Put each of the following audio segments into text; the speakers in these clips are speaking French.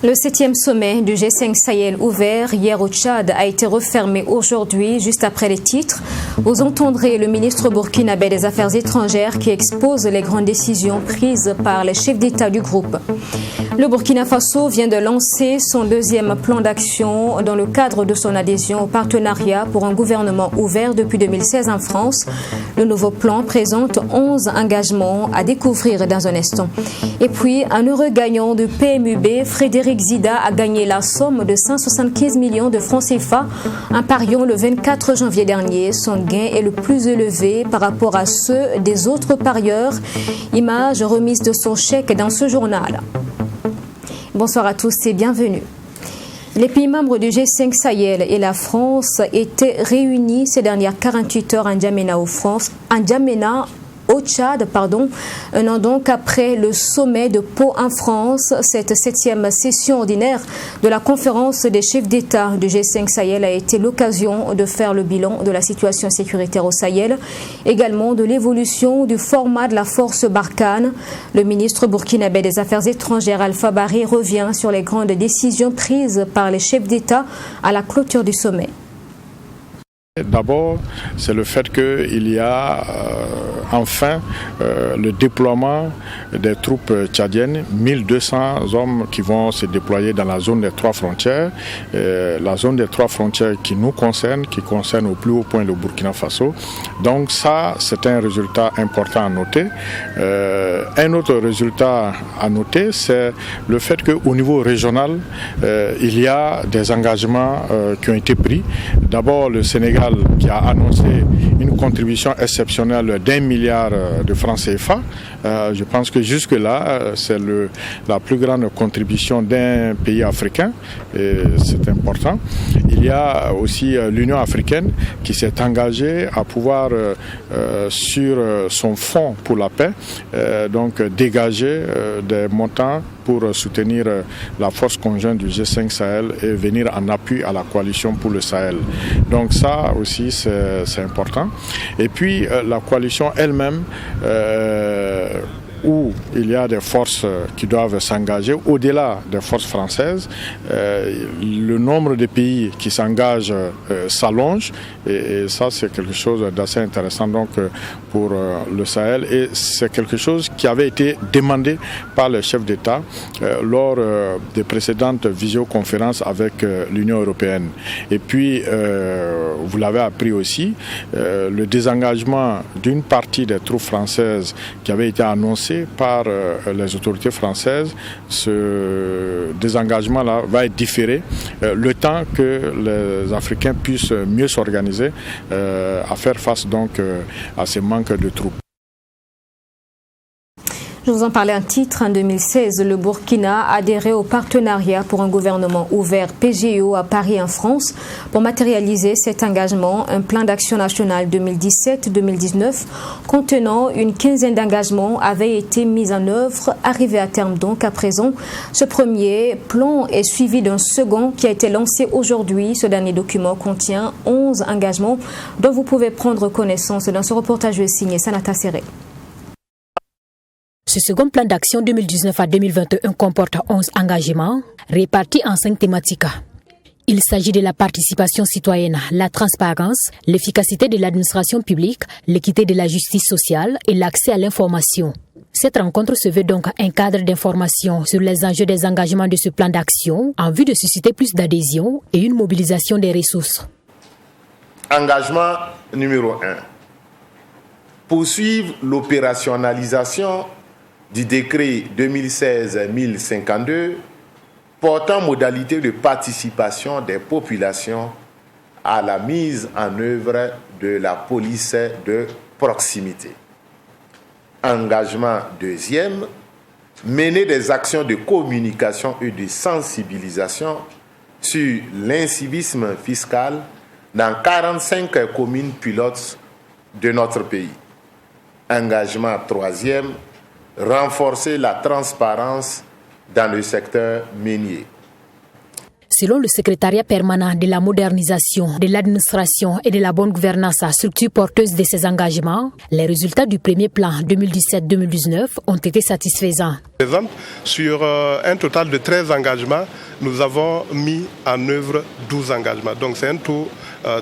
Le 7e sommet du G5 Sahel ouvert hier au Tchad a été refermé aujourd'hui, juste après les titres. Vous entendrez le ministre burkinabé des Affaires étrangères qui expose les grandes décisions prises par les chefs d'État du groupe. Le Burkina Faso vient de lancer son 2e plan d'action dans le cadre de son adhésion au partenariat pour un gouvernement ouvert depuis 2016 en France. Le nouveau plan présente 11 engagements à découvrir dans un instant. Et puis, un heureux gagnant du PMUB, Frédéric Zida, a gagné la somme de 175 millions de francs CFA en pariant le 24 janvier dernier. Son gain est le plus élevé par rapport à ceux des autres parieurs. Image remise de son chèque dans ce journal. Bonsoir à tous et bienvenue. Les pays membres du G5 Sahel et la France étaient réunis ces dernières 48 heures en N'Djamena, au Tchad, un an donc après le sommet de Pau en France. Cette 7e session ordinaire de la conférence des chefs d'État du G5 Sahel a été l'occasion de faire le bilan de la situation sécuritaire au Sahel, également de l'évolution du format de la force Barkhane. Le ministre burkinabé des Affaires étrangères Alpha Barry revient sur les grandes décisions prises par les chefs d'État à la clôture du sommet. D'abord, c'est le fait qu'il y a enfin le déploiement des troupes tchadiennes, 1200 hommes qui vont se déployer dans la zone des 3 frontières, la zone des 3 frontières qui nous concerne, qui concerne au plus haut point le Burkina Faso. Donc ça, c'est un résultat important à noter. Un autre résultat à noter, c'est le fait qu'au niveau régional, il y a des engagements qui ont été pris. D'abord, le Sénégal qui a annoncé une contribution exceptionnelle d'1 milliard de francs CFA. Je pense que jusque-là, c'est la plus grande contribution d'un pays africain, et c'est important. Il y a aussi l'Union africaine qui s'est engagée à pouvoir, sur son fonds pour la paix, donc dégager des montants pour soutenir la force conjointe du G5 Sahel et venir en appui à la coalition pour le Sahel. Donc ça aussi c'est important. Et puis la coalition elle-même, où il y a des forces qui doivent s'engager, au-delà des forces françaises, le nombre de pays qui s'engagent s'allonge, et ça c'est quelque chose d'assez intéressant donc pour le Sahel, et c'est quelque chose qui avait été demandé par les chefs d'État lors des précédentes visioconférences avec l'Union européenne. Et puis, vous l'avez appris aussi, le désengagement d'une partie des troupes françaises qui avait été annoncé par les autorités françaises, ce désengagement-là va être différé le temps que les Africains puissent mieux s'organiser à faire face donc à ces manques de troupes. Je vous en parlais un titre. En 2016, le Burkina a adhéré au partenariat pour un gouvernement ouvert PGO à Paris en France. Pour matérialiser cet engagement, un plan d'action national 2017-2019 contenant une quinzaine d'engagements avait été mis en œuvre, arrivé à terme donc à présent. Ce premier plan est suivi d'un second qui a été lancé aujourd'hui. Ce dernier document contient 11 engagements dont vous pouvez prendre connaissance dans ce reportage signé Sanata Serré. Ce second plan d'action 2019 à 2021 comporte 11 engagements répartis en 5 thématiques. Il s'agit de la participation citoyenne, la transparence, l'efficacité de l'administration publique, l'équité de la justice sociale et l'accès à l'information. Cette rencontre se veut donc un cadre d'information sur les enjeux des engagements de ce plan d'action en vue de susciter plus d'adhésion et une mobilisation des ressources. Engagement numéro 1. Poursuivre l'opérationnalisation du décret 2016-1052 portant modalité de participation des populations à la mise en œuvre de la police de proximité. Engagement deuxième, mener des actions de communication et de sensibilisation sur l'incivisme fiscal dans 45 communes pilotes de notre pays. Engagement troisième, renforcer la transparence dans le secteur minier. Selon le secrétariat permanent de la modernisation, de l'administration et de la bonne gouvernance, structure porteuse de ces engagements, les résultats du premier plan 2017-2019 ont été satisfaisants. Sur un total de 13 engagements, nous avons mis en œuvre 12 engagements. Donc c'est un taux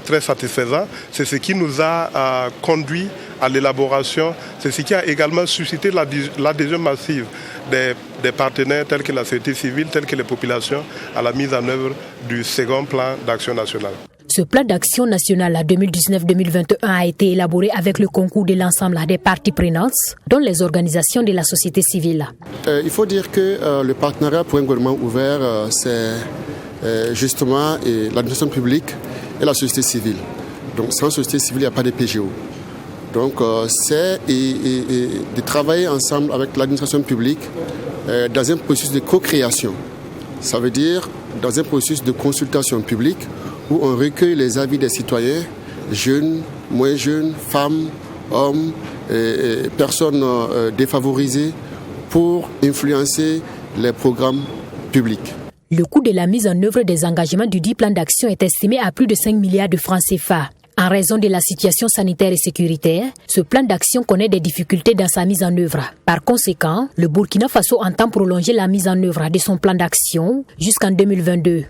très satisfaisant. C'est ce qui nous a conduit à l'élaboration. C'est ce qui a également suscité l'adhésion massive des partenaires tels que la société civile, tels que les populations, à la mise en œuvre du second plan d'action nationale. Ce plan d'action national 2019-2021 a été élaboré avec le concours de l'ensemble des parties prenantes, dont les organisations de la société civile. Il faut dire que le partenariat pour un gouvernement ouvert, c'est justement l'administration publique et la société civile. Donc sans société civile, il n'y a pas de PGO. Donc c'est de travailler ensemble avec l'administration publique dans un processus de co-création. Ça veut dire dans un processus de consultation publique où on recueille les avis des citoyens, jeunes, moins jeunes, femmes, hommes, personnes défavorisées, pour influencer les programmes publics. Le coût de la mise en œuvre des engagements du dit plan d'action est estimé à plus de 5 milliards de francs CFA. En raison de la situation sanitaire et sécuritaire, ce plan d'action connaît des difficultés dans sa mise en œuvre. Par conséquent, le Burkina Faso entend prolonger la mise en œuvre de son plan d'action jusqu'en 2022.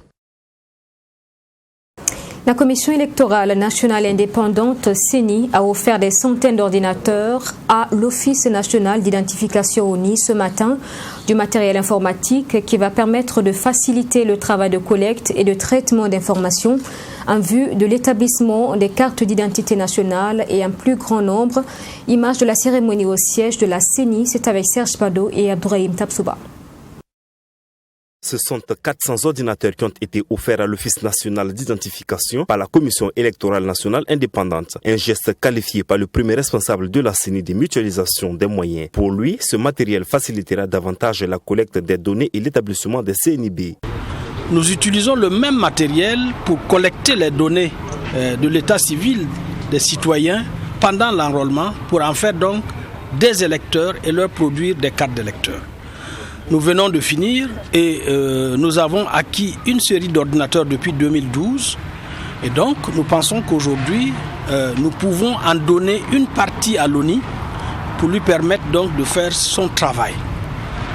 La Commission électorale nationale indépendante CENI a offert des centaines d'ordinateurs à l'Office national d'identification ONI ce matin, du matériel informatique qui va permettre de faciliter le travail de collecte et de traitement d'informations en vue de l'établissement des cartes d'identité nationale et un plus grand nombre. Image de la cérémonie au siège de la CENI, c'est avec Serge Pado et Abdourahim Tabsouba. Ce sont 400 ordinateurs qui ont été offerts à l'Office national d'identification par la Commission électorale nationale indépendante. Un geste qualifié par le premier responsable de la CENI de mutualisation des moyens. Pour lui, ce matériel facilitera davantage la collecte des données et l'établissement des CNIB. Nous utilisons le même matériel pour collecter les données de l'état civil des citoyens pendant l'enrôlement pour en faire donc des électeurs et leur produire des cartes d'électeurs. Nous venons de finir et nous avons acquis une série d'ordinateurs depuis 2012 et donc nous pensons qu'aujourd'hui nous pouvons en donner une partie à l'ONI pour lui permettre donc de faire son travail.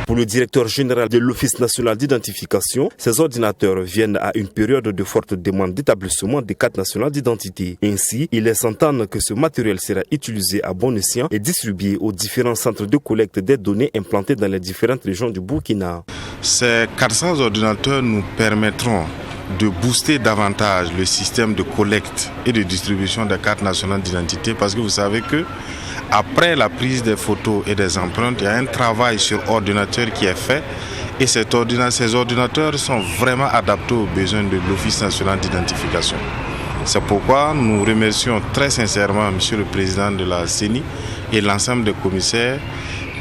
Pour le directeur général de l'Office national d'identification, ces ordinateurs viennent à une période de forte demande d'établissement des cartes nationales d'identité. Ainsi, il laisse entendre que ce matériel sera utilisé à bon escient et distribué aux différents centres de collecte des données implantés dans les différentes régions du Burkina. Ces 400 ordinateurs nous permettront de booster davantage le système de collecte et de distribution des cartes nationales d'identité parce que vous savez que après la prise des photos et des empreintes, il y a un travail sur ordinateur qui est fait et ces ordinateurs sont vraiment adaptés aux besoins de l'Office national d'identification. C'est pourquoi nous remercions très sincèrement Monsieur le Président de la CENI et l'ensemble des commissaires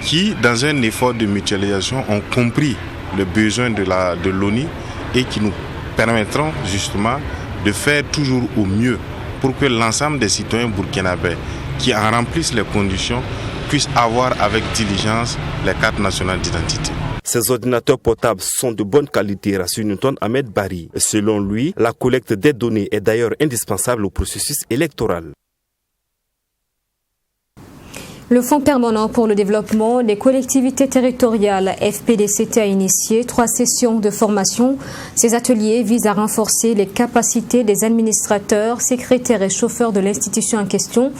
qui, dans un effort de mutualisation, ont compris le besoin de l'ONI et qui nous permettront justement de faire toujours au mieux pour que l'ensemble des citoyens burkinabés qui en remplissent les conditions puissent avoir avec diligence les cartes nationales d'identité. Ces ordinateurs portables sont de bonne qualité, rassure Newton Ahmed Bari. Selon lui, la collecte des données est d'ailleurs indispensable au processus électoral. Le Fonds permanent pour le développement des collectivités territoriales FPDCT a initié 3 sessions de formation. Ces ateliers visent à renforcer les capacités des administrateurs, secrétaires et chauffeurs de l'institution en question.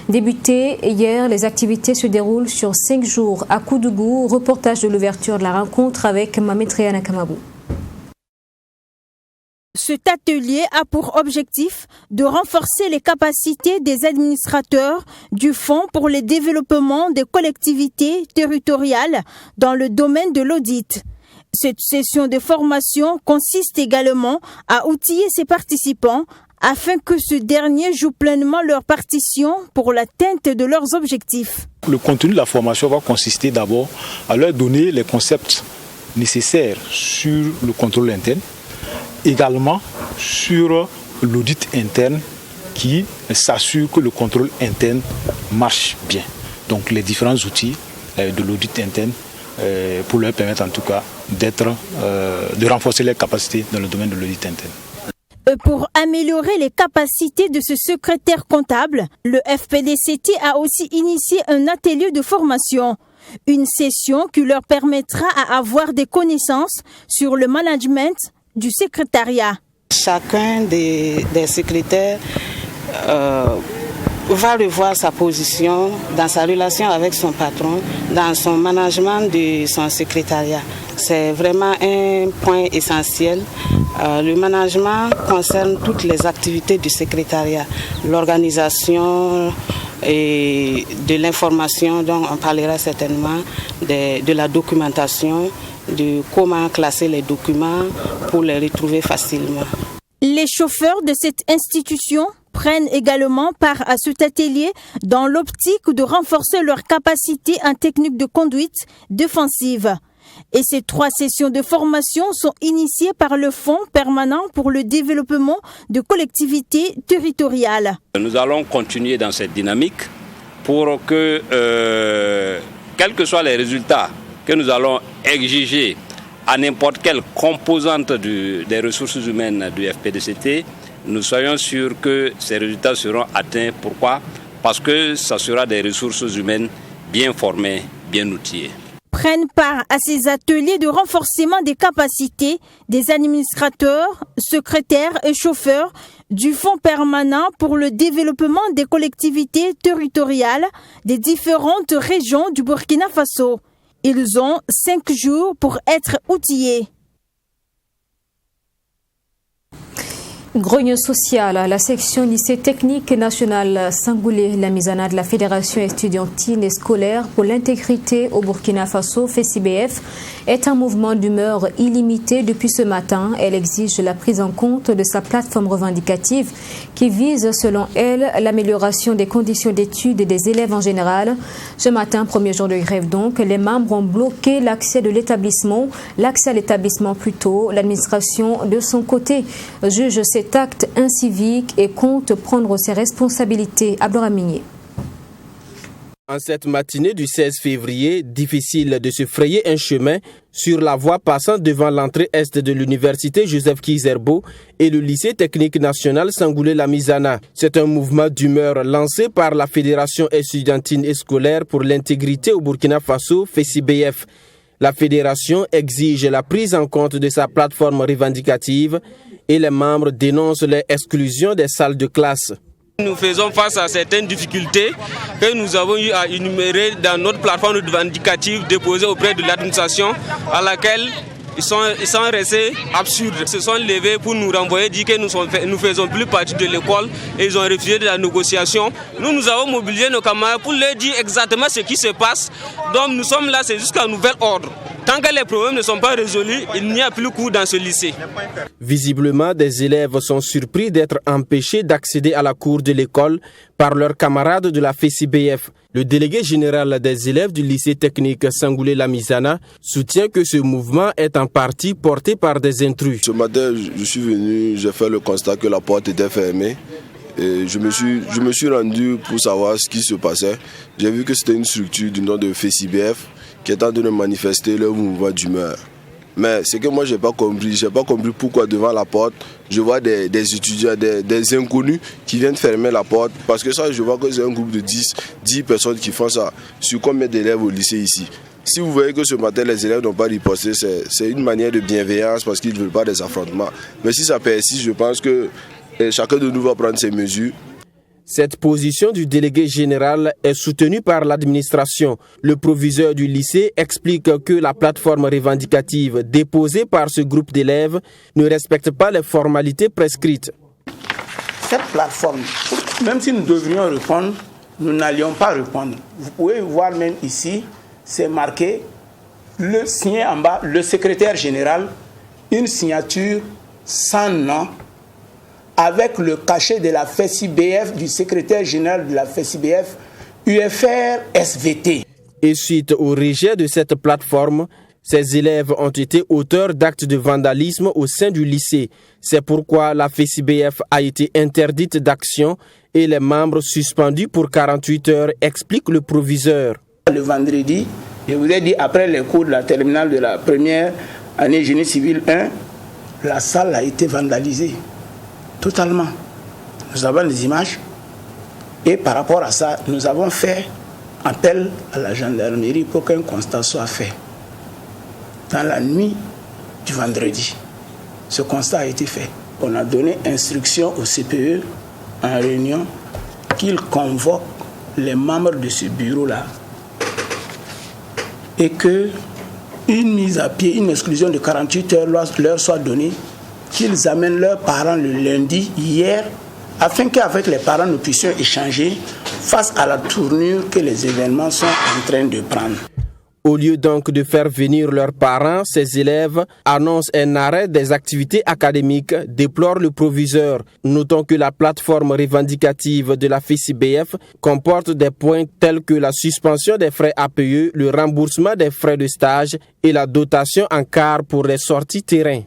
Débutées hier, les activités se déroulent sur 5 jours à Koudougou. Reportage de l'ouverture de la rencontre avec Mamet Réana Kamabou. Cet atelier a pour objectif de renforcer les capacités des administrateurs du Fonds pour le développement des collectivités territoriales dans le domaine de l'audit. Cette session de formation consiste également à outiller ses participants afin que ce dernier joue pleinement leur partition pour l'atteinte de leurs objectifs. Le contenu de la formation va consister d'abord à leur donner les concepts nécessaires sur le contrôle interne, également sur l'audit interne qui s'assure que le contrôle interne marche bien. Donc les différents outils de l'audit interne pour leur permettre en tout cas de renforcer leurs capacités dans le domaine de l'audit interne. Pour améliorer les capacités de ce secrétaire comptable, le FPDCT a aussi initié un atelier de formation. Une session qui leur permettra à avoir des connaissances sur le management du secrétariat. Chacun des secrétaires va revoir sa position dans sa relation avec son patron, dans son management de son secrétariat. C'est vraiment un point essentiel. Le management concerne toutes les activités du secrétariat, l'organisation et de l'information, dont on parlera certainement, de la documentation, de comment classer les documents pour les retrouver facilement. Les chauffeurs de cette institution prennent également part à cet atelier dans l'optique de renforcer leurs capacités en technique de conduite défensive. Et ces 3 sessions de formation sont initiées par le Fonds permanent pour le développement de collectivités territoriales. Nous allons continuer dans cette dynamique pour que, quels que soient les résultats que nous allons exiger à n'importe quelle composante des ressources humaines du FPDCT, nous soyons sûrs que ces résultats seront atteints. Pourquoi ? Parce que ce sera des ressources humaines bien formées, bien outillées. Prennent part à ces ateliers de renforcement des capacités des administrateurs, secrétaires et chauffeurs du Fonds permanent pour le développement des collectivités territoriales des différentes régions du Burkina Faso. Ils ont 5 jours pour être outillés. Grogne sociale, la section lycée technique national Sangoulé-Lamizana de la Fédération estudiantine et scolaire pour l'intégrité au Burkina Faso, FECIBF, est un mouvement d'humeur illimité depuis ce matin. Elle exige la prise en compte de sa plateforme revendicative qui vise, selon elle, l'amélioration des conditions d'études des élèves en général. Ce matin, premier jour de grève donc, les membres ont bloqué l'accès à l'établissement plutôt. L'administration, de son côté, juge cet acte incivique et compte prendre ses responsabilités. Abdoramigné. En cette matinée du 16 février, difficile de se frayer un chemin sur la voie passant devant l'entrée est de l'université Joseph Kizerbo et le lycée technique national Sangoulé-Lamizana. C'est un mouvement d'humeur lancé par la Fédération estudiantine et scolaire pour l'intégrité au Burkina Faso, FECIBF. La fédération exige la prise en compte de sa plateforme revendicative et les membres dénoncent l'exclusion des salles de classe. Nous faisons face à certaines difficultés que nous avons eu à énumérer dans notre plateforme revendicative déposée auprès de l'administration, à laquelle ils sont restés absurdes. Ils se sont levés pour nous renvoyer, dire que nous faisons plus partie de l'école et ils ont refusé de la négociation. Nous avons mobilisé nos camarades pour leur dire exactement ce qui se passe. Donc nous sommes là, c'est jusqu'à nouvel ordre. Tant que les problèmes ne sont pas résolus, il n'y a plus cours dans ce lycée. Visiblement, des élèves sont surpris d'être empêchés d'accéder à la cour de l'école par leurs camarades de la FECIBF. Le délégué général des élèves du lycée technique Sangoulé-Lamizana soutient que ce mouvement est en partie porté par des intrus. Ce matin, je suis venu, j'ai fait le constat que la porte était fermée. Et je me suis rendu pour savoir ce qui se passait. J'ai vu que c'était une structure du nom de FECIBF qui est en train de manifester leur mouvement d'humeur. Mais ce que moi j'ai pas compris pourquoi devant la porte, je vois des étudiants, des inconnus qui viennent fermer la porte. Parce que ça, je vois que c'est un groupe de 10 personnes qui font ça. Sur combien d'élèves au lycée ici? Si vous voyez que ce matin les élèves n'ont pas riposté, c'est une manière de bienveillance parce qu'ils ne veulent pas des affrontements. Mais si ça persiste, je pense que chacun de nous va prendre ses mesures. Cette position du délégué général est soutenue par l'administration. Le proviseur du lycée explique que la plateforme revendicative déposée par ce groupe d'élèves ne respecte pas les formalités prescrites. Cette plateforme, même si nous devrions répondre, nous n'allions pas répondre. Vous pouvez voir même ici, c'est marqué, signé en bas, le secrétaire général, une signature sans nom, avec le cachet de la FECIBF, du secrétaire général de la FECIBF, UFR SVT. Et suite au rejet de cette plateforme, Ces élèves ont été auteurs d'actes de vandalisme au sein du lycée. C'est pourquoi la FESIBF a été interdite d'action et les membres suspendus pour 48 heures, explique le proviseur. Le vendredi, je vous ai dit, après les cours de la terminale de la première année génie civil 1, la salle a été vandalisée totalement. Nous avons les images et par rapport à ça, nous avons fait appel à la gendarmerie pour qu'un constat soit fait. Dans la nuit du vendredi, ce constat a été fait. On a donné instruction au CPE en réunion qu'il convoque les membres de ce bureau-là et qu'une mise à pied, une exclusion de 48 heures leur soit donnée, qu'ils amènent leurs parents le lundi, hier, afin qu'avec les parents nous puissions échanger face à la tournure que les événements sont en train de prendre. Au lieu donc de faire venir leurs parents, ces élèves annoncent un arrêt des activités académiques, déplore le proviseur. Notons que la plateforme revendicative de la FESIBF comporte des points tels que la suspension des frais APE, le remboursement des frais de stage et la dotation en quart pour les sorties terrain.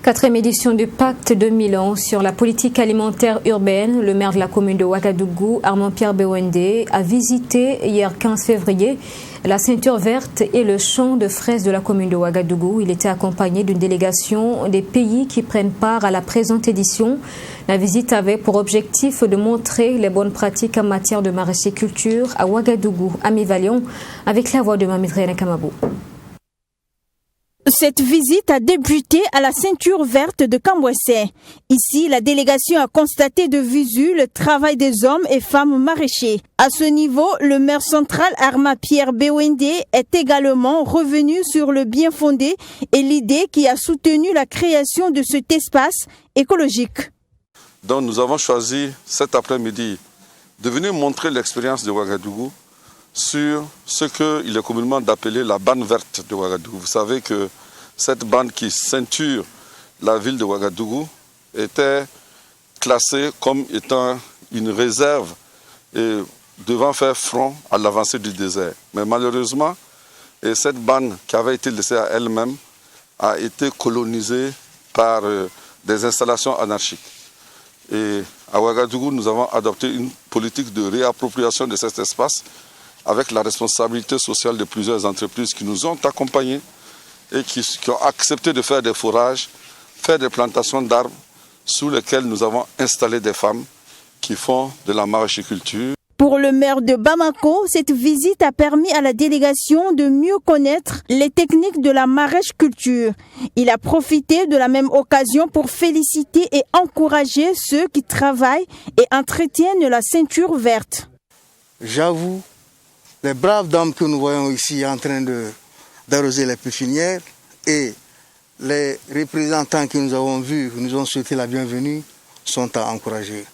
4e édition du pacte de Milan sur la politique alimentaire urbaine. Le maire de la commune de Ouagadougou, Armand-Pierre Bewende, a visité hier 15 février la ceinture verte et le champ de fraises de la commune de Ouagadougou. Il était accompagné d'une délégation des pays qui prennent part à la présente édition. La visite avait pour objectif de montrer les bonnes pratiques en matière de maraîchiculture à Ouagadougou. Ami Valion, avec la voix de Mamidrena Kamabou. Cette visite a débuté à la ceinture verte de Kambwessé. Ici, la délégation a constaté de visu le travail des hommes et femmes maraîchers. À ce niveau, le maire central Armand-Pierre Bewende est également revenu sur le bien fondé et l'idée qui a soutenu la création de cet espace écologique. Donc nous avons choisi cet après-midi de venir montrer l'expérience de Ouagadougou sur ce qu'il est communément d'appeler la bande verte de Ouagadougou. Vous savez que cette bande qui ceinture la ville de Ouagadougou était classée comme étant une réserve et devant faire front à l'avancée du désert. Mais malheureusement, cette bande qui avait été laissée à elle-même a été colonisée par des installations anarchiques. Et à Ouagadougou, nous avons adopté une politique de réappropriation de cet espace avec la responsabilité sociale de plusieurs entreprises qui nous ont accompagnés et qui ont accepté de faire des forages, faire des plantations d'arbres sous lesquelles nous avons installé des femmes qui font de la maraîchiculture. Pour le maire de Bamako, cette visite a permis à la délégation de mieux connaître les techniques de la maraîchiculture. Il a profité de la même occasion pour féliciter et encourager ceux qui travaillent et entretiennent la ceinture verte. J'avoue, les braves dames que nous voyons ici en train d'arroser les pépinières et les représentants que nous avons vus, qui nous ont souhaité la bienvenue, sont à encourager.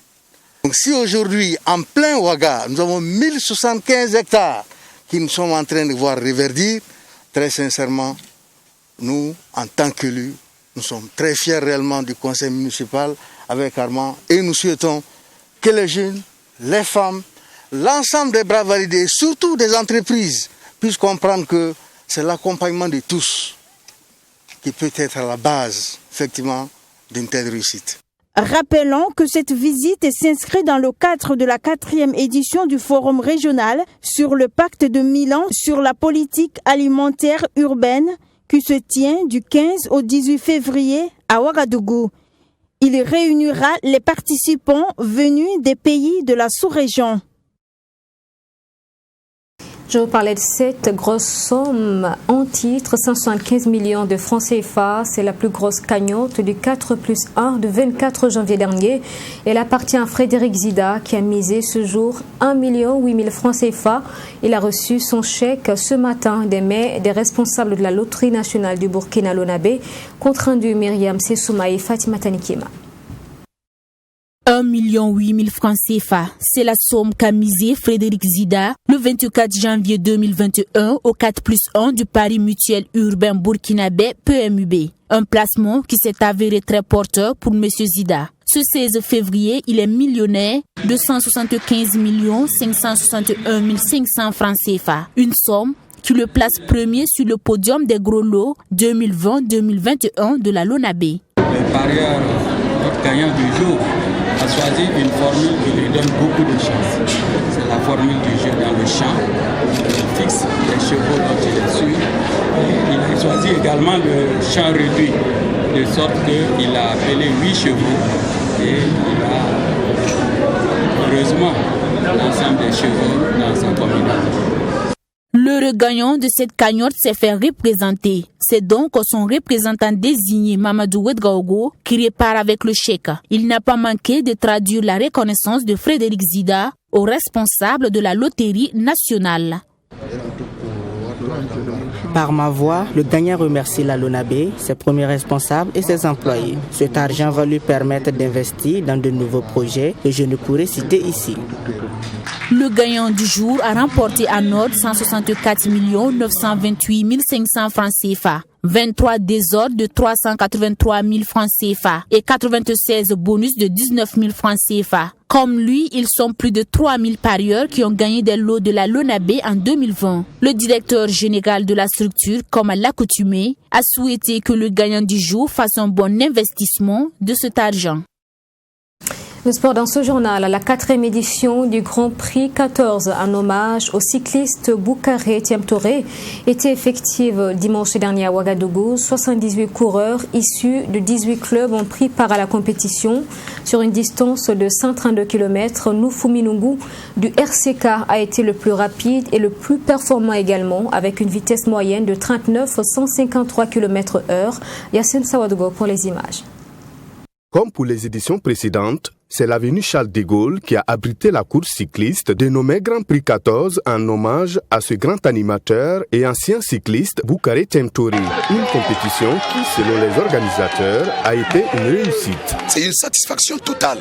Donc si aujourd'hui, en plein Ouaga, nous avons 1075 hectares qui nous sommes en train de voir reverdir, très sincèrement, nous, en tant qu'élus, nous sommes très fiers réellement du conseil municipal avec Armand et nous souhaitons que les jeunes, les femmes, l'ensemble des bras validés, surtout des entreprises, puissent comprendre que c'est l'accompagnement de tous qui peut être à la base, effectivement, d'une telle réussite. Rappelons que cette visite s'inscrit dans le cadre de la 4e édition du Forum régional sur le pacte de Milan sur la politique alimentaire urbaine qui se tient du 15 au 18 février à Ouagadougou. Il réunira les participants venus des pays de la sous-région. Je vous parlais de cette grosse somme en titre, 175 millions de francs CFA. C'est la plus grosse cagnotte du 4+1 de 24 janvier dernier. Elle appartient à Frédéric Zida qui a misé ce jour 1 800 000 francs CFA. Il a reçu son chèque ce matin des mains des responsables de la loterie nationale du Burkina Lonabé. Compte rendu Myriam Sessouma et Fatima Tanikima. 1 800 000 francs CFA, c'est la somme qu'a misé Frédéric Zida le 24 janvier 2021 au 4+1 du Pari Mutuel Urbain Burkinabé PMUB. Un placement qui s'est avéré très porteur pour M. Zida. Ce 16 février, il est millionnaire de 175 561 500 francs CFA. Une somme qui le place premier sur le podium des gros lots 2020-2021 de la LONABé. Le parieur, notre gagnant du jour, a choisi une formule qui lui donne beaucoup de chance. C'est la formule du jeu dans le champ. Il fixe les chevaux dont il est sûr. Il a choisi également le champ réduit, de sorte qu'il a appelé 8 chevaux et il a heureusement l'ensemble des chevaux dans sa combinaison. Le gagnant de cette cagnotte s'est fait représenter. C'est donc son représentant désigné, Mamadou Wedgaogo, qui repart avec le chèque. Il n'a pas manqué de traduire la reconnaissance de Frédéric Zida au responsable de la loterie nationale. Par ma voix, le gagnant remercie la LONABé, ses premiers responsables et ses employés. Cet argent va lui permettre d'investir dans de nouveaux projets que je ne pourrais citer ici. Le gagnant du jour a remporté en ordre 164 928 500 francs CFA, 23 désordres de 383 000 francs CFA et 96 bonus de 19 000 francs CFA. Comme lui, ils sont plus de 3 000 parieurs qui ont gagné des lots de la LONABé en 2020. Le directeur général de la structure, comme à l'accoutumée, a souhaité que le gagnant du jour fasse un bon investissement de cet argent. Le sport dans ce journal, la 4e édition du Grand Prix 14 en hommage au cycliste Boucaré Thiam Touré était effective dimanche dernier à Ouagadougou. 78 coureurs issus de 18 clubs ont pris part à la compétition sur une distance de 132 km. Nufuminungu du RCK a été le plus rapide et le plus performant également, avec une vitesse moyenne de 39,153 km/h. Yassine Sawadogo pour les images. Comme pour les éditions précédentes, c'est l'avenue Charles de Gaulle qui a abrité la course cycliste dénommée Grand Prix 14 en hommage à ce grand animateur et ancien cycliste Boucaré Thiam Touré. Une compétition qui, selon les organisateurs, a été une réussite. C'est une satisfaction totale.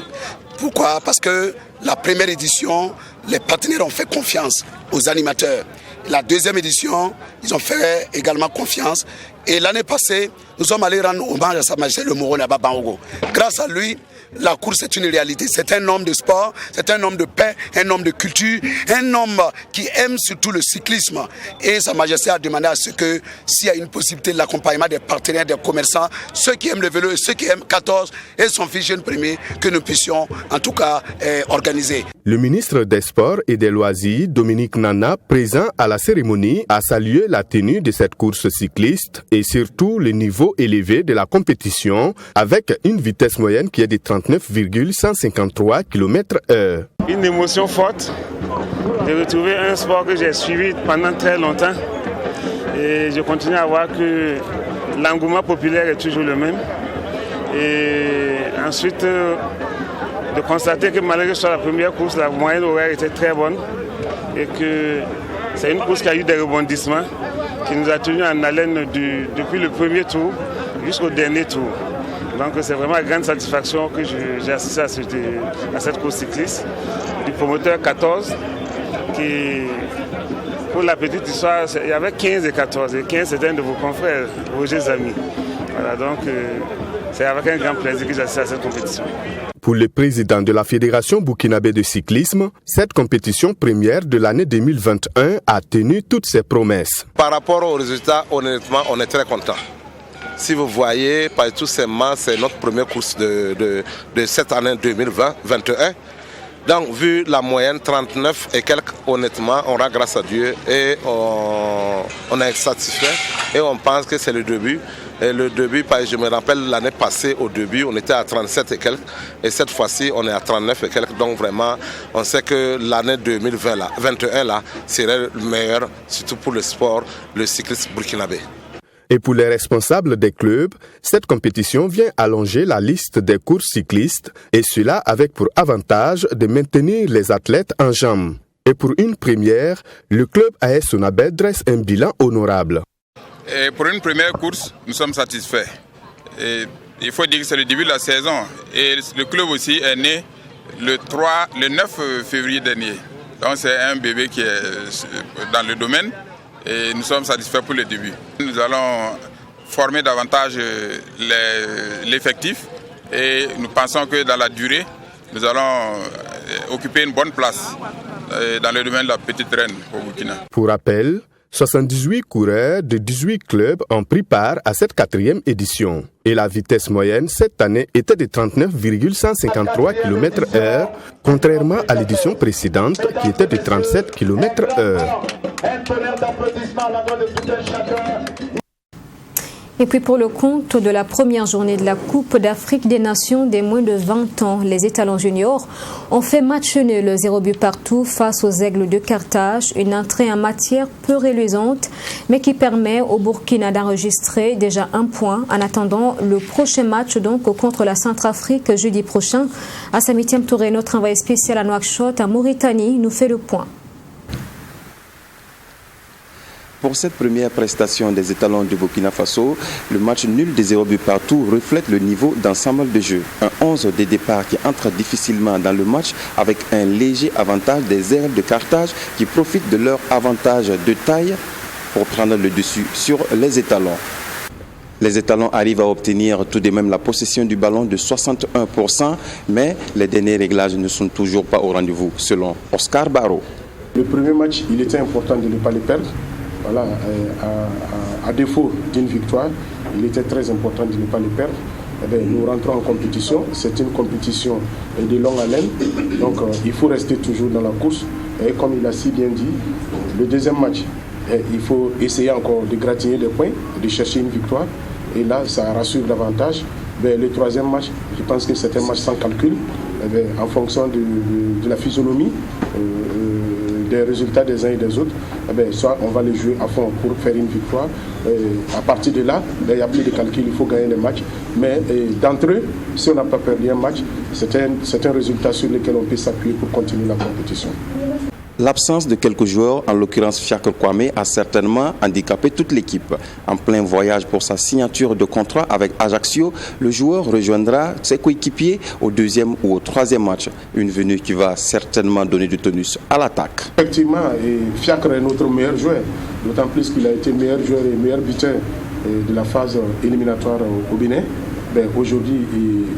Pourquoi? Parce que la première édition, les partenaires ont fait confiance aux animateurs. La deuxième édition, ils ont fait également confiance. Et l'année passée, nous sommes allés rendre hommage à Sa Majesté le Moro Naba Bangogo. Grâce à lui, la course est une réalité. C'est un homme de sport, c'est un homme de paix, un homme de culture, un homme qui aime surtout le cyclisme. Et Sa Majesté a demandé à ce que, s'il y a une possibilité de l'accompagnement des partenaires, des commerçants, ceux qui aiment le vélo et ceux qui aiment 14 et son fils jeune premier, que nous puissions en tout cas organiser. Le ministre des Sports et des Loisirs, Dominique Nana, présent à la cérémonie, a salué la tenue de cette course cycliste et surtout le niveau élevé de la compétition avec une vitesse moyenne qui est de 39,153 km/h. Une émotion forte de retrouver un sport que j'ai suivi pendant très longtemps et je continue à voir que l'engouement populaire est toujours le même. Et ensuite, de constater que malgré que ce soit la première course, la moyenne horaire était très bonne et que c'est une course qui a eu des rebondissements, qui nous a tenus en haleine depuis le premier tour jusqu'au dernier tour. Donc c'est vraiment une grande satisfaction que j'ai assisté à cette course cycliste du promoteur 14 qui, pour la petite histoire, il y avait 15 et 14. Et 15 c'était un de vos confrères, Roger Zami. Voilà, donc c'est avec un grand plaisir que j'assiste à cette compétition. Pour le président de la Fédération burkinabé de cyclisme, cette compétition première de l'année 2021 a tenu toutes ses promesses. Par rapport aux résultats, honnêtement, on est très content. Si vous voyez, par tous ces mois, c'est notre première course de cette année 2021. Donc, vu la moyenne, 39 et quelques, honnêtement, on rend grâce à Dieu et on est satisfait et on pense que c'est le début. Et le début, je me rappelle l'année passée, au début, on était à 37 et quelques. Et cette fois-ci, on est à 39 et quelques. Donc vraiment, on sait que l'année 2021 là, serait le meilleur, surtout pour le sport, le cyclisme burkinabé. Et pour les responsables des clubs, cette compétition vient allonger la liste des courses cyclistes, et cela avec pour avantage de maintenir les athlètes en jambes. Et pour une première, le club AS Sonabé dresse un bilan honorable. Et pour une première course, nous sommes satisfaits. Et il faut dire que c'est le début de la saison. Et le club aussi est né le 9 février dernier. Donc c'est un bébé qui est dans le domaine et nous sommes satisfaits pour le début. Nous allons former davantage l'effectif et nous pensons que dans la durée, nous allons occuper une bonne place dans le domaine de la petite reine au Burkina. Pour rappel, 78 coureurs de 18 clubs ont pris part à cette 4e édition. Et la vitesse moyenne cette année était de 39,153 km/h, contrairement à l'édition précédente qui était de 37 km/h. Et puis pour le compte de la première journée de la Coupe d'Afrique des Nations des moins de 20 ans, les étalons juniors ont fait match nul 0 but partout face aux Aigles de Carthage, une entrée en matière peu reluisante mais qui permet au Burkina d'enregistrer déjà 1 point en attendant le prochain match donc contre la Centrafrique jeudi prochain. À Samitiam Touré, notre envoyé spécial à Nouakchott en Mauritanie nous fait le point. Pour cette première prestation des étalons du Burkina Faso, le match nul des 0 buts partout reflète le niveau d'ensemble de jeu. Un 11 de départ qui entre difficilement dans le match avec un léger avantage des Aigles de Carthage qui profitent de leur avantage de taille pour prendre le dessus sur les étalons. Les étalons arrivent à obtenir tout de même la possession du ballon de 61%, mais les derniers réglages ne sont toujours pas au rendez-vous, selon Oscar Barro. Le premier match, il était important de ne pas le perdre. Voilà, à défaut d'une victoire, il était très important de ne pas le perdre. Nous rentrons en compétition. C'est une compétition de longue haleine. Donc il faut rester toujours dans la course. Et comme il a si bien dit, le deuxième match, il faut essayer encore de gratigner des points, de chercher une victoire. Et là, ça rassure davantage. Le troisième match, je pense que c'est un match sans calcul. En fonction de la physionomie, des résultats des uns et des autres, soit on va les jouer à fond pour faire une victoire. À partir de là, il n'y a plus de calcul, il faut gagner les matchs. Mais d'entre eux, si on n'a pas perdu un match, c'est un résultat sur lequel on peut s'appuyer pour continuer la compétition. L'absence de quelques joueurs, en l'occurrence Fiacre Kwame, a certainement handicapé toute l'équipe. En plein voyage pour sa signature de contrat avec Ajaccio, le joueur rejoindra ses coéquipiers au 2e ou au 3e match. Une venue qui va certainement donner du tonus à l'attaque. Effectivement, Fiacre est notre meilleur joueur, d'autant plus qu'il a été meilleur joueur et meilleur buteur de la phase éliminatoire au Bénin. Aujourd'hui,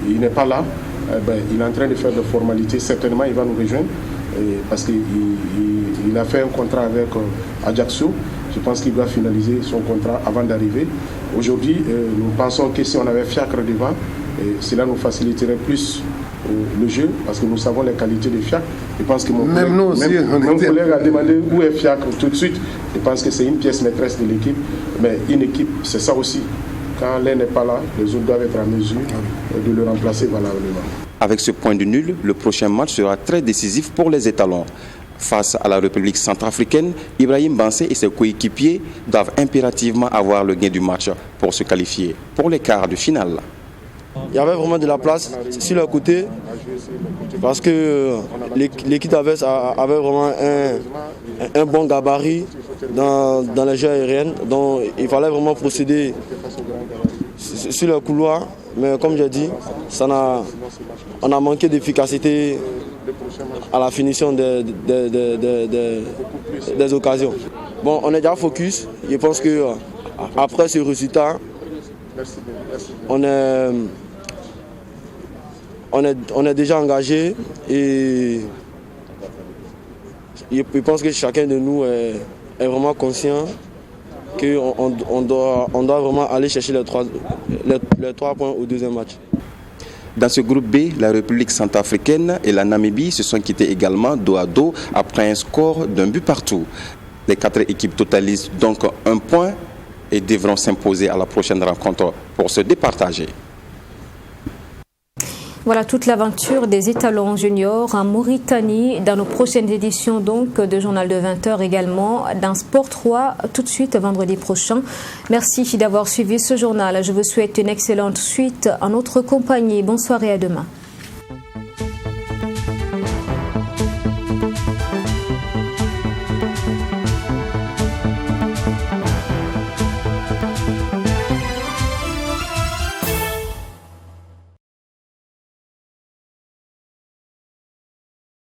il n'est pas là. Il est en train de faire des formalités. Certainement, il va nous rejoindre. Parce qu'il a fait un contrat avec Ajaccio. Je pense qu'il doit finaliser son contrat avant d'arriver. Aujourd'hui, nous pensons que si on avait Fiacre devant, cela nous faciliterait plus le jeu, parce que nous savons les qualités de Fiacre. Je pense que mon collègue a demandé où est Fiacre tout de suite. Je pense que c'est une pièce maîtresse de l'équipe. Mais une équipe, c'est ça aussi. Quand l'un n'est pas là, les autres doivent être en mesure de le remplacer valablement. Avec ce point de nul, le prochain match sera très décisif pour les étalons. Face à la République centrafricaine, Ibrahim Bansé et ses coéquipiers doivent impérativement avoir le gain du match pour se qualifier pour les quarts de finale. Il y avait vraiment de la place sur leur côté parce que l'équipe adverse avait vraiment un bon gabarit dans les jeux aériens. Donc il fallait vraiment procéder sur le couloir. Mais comme j'ai dit, on a manqué d'efficacité à la finition des occasions. Bon, on est déjà focus. Je pense qu'après ce résultat, on est déjà engagé et je pense que chacun de nous est vraiment conscient qu'on doit vraiment aller chercher les 3 points au deuxième match. Dans ce groupe B, la République centrafricaine et la Namibie se sont quittés également dos à dos après un score d'un but partout. Les 4 équipes totalisent donc 1 point et devront s'imposer à la prochaine rencontre pour se départager. Voilà toute l'aventure des étalons juniors en Mauritanie dans nos prochaines éditions donc de Journal de 20h également dans Sport 3 tout de suite vendredi prochain. Merci d'avoir suivi ce journal. Je vous souhaite une excellente suite en notre compagnie. Bonsoir et à demain.